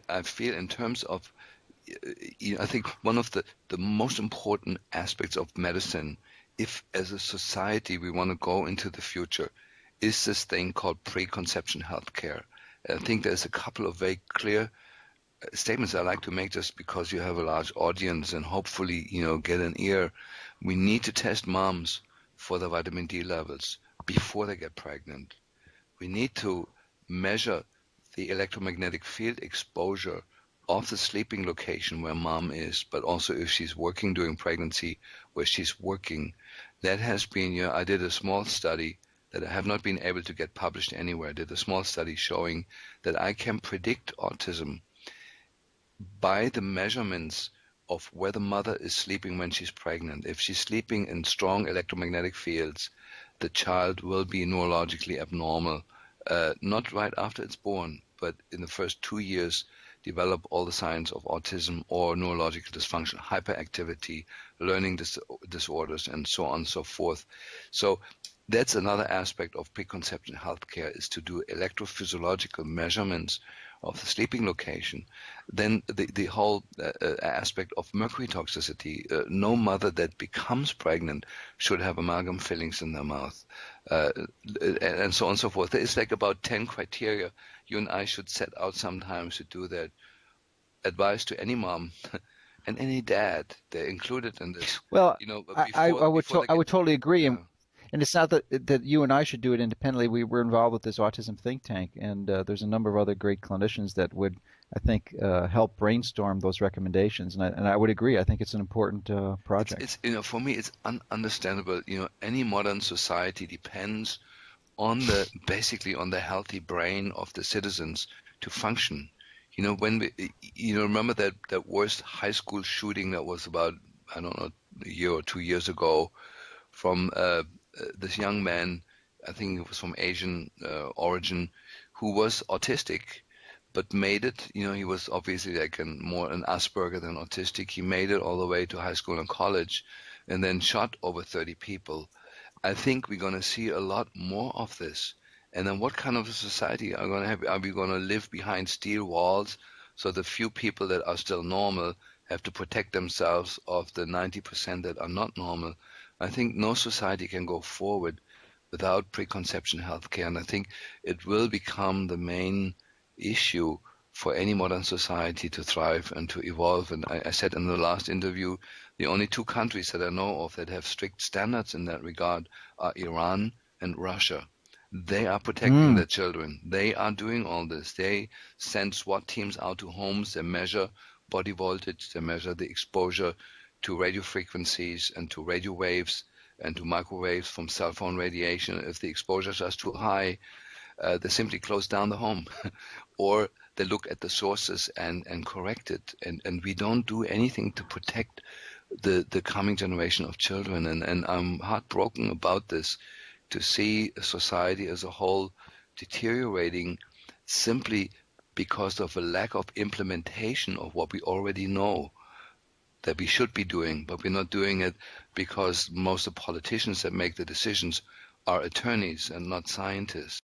I feel in terms of, I think one of the most important aspects of medicine, if as a society we want to go into the future, is this thing called preconception healthcare. I think there's a couple of very clear statements I like to make just because you have a large audience and hopefully, get an ear. We need to test moms for the vitamin D levels before they get pregnant. We need to measure the electromagnetic field exposure of the sleeping location where mom is, but also if she's working during pregnancy, where she's working. That has been, I did a small study that I have not been able to get published anywhere. I did a small study showing that I can predict autism by the measurements of where the mother is sleeping when she's pregnant. If she's sleeping in strong electromagnetic fields, the child will be neurologically abnormal, not right after it's born, but in the first 2 years develop all the signs of autism or neurological dysfunction, hyperactivity, learning disorders, and so on and so forth. So that's another aspect of preconception healthcare, is to do electrophysiological measurements of the sleeping location. Then the whole aspect of mercury toxicity. No mother that becomes pregnant should have amalgam fillings in their mouth, and so on and so forth. There is like about 10 criteria you and I should set out sometimes to do that. Advice to any mom and any dad, they're included in this. Well, I Before would totally agree. yeah. And it's not that you and I should do it independently. We're involved with this autism think tank, and there's a number of other great clinicians that would, I think, help brainstorm those recommendations. And I would agree. I think it's an important project. It's for me, it's understandable. Any modern society depends on basically on the healthy brain of the citizens to function. When remember that worst high school shooting that was about, I don't know, a year or 2 years ago, from this young man, I think it was from Asian origin, who was autistic, but made it. He was obviously like more an Asperger than autistic. He made it all the way to high school and college, and then shot over 30 people. I think we're going to see a lot more of this. And then what kind of a society are going to have? Are we going to live behind steel walls so the few people that are still normal have to protect themselves of the 90% that are not normal? I think no society can go forward without preconception healthcare. And I think it will become the main issue for any modern society to thrive and to evolve. And I said in the last interview, the only 2 countries that I know of that have strict standards in that regard are Iran and Russia. They are protecting their children. They are doing all this. They send SWAT teams out to homes. They measure body voltage. They measure the exposure to radio frequencies and to radio waves and to microwaves from cell phone radiation. If the exposures are too high, they simply close down the home or they look at the sources and correct it. And we don't do anything to protect the coming generation of children. And I'm heartbroken about this, to see a society as a whole deteriorating simply because of a lack of implementation of what we already know that we should be doing, but we're not doing it because most of the politicians that make the decisions are attorneys and not scientists.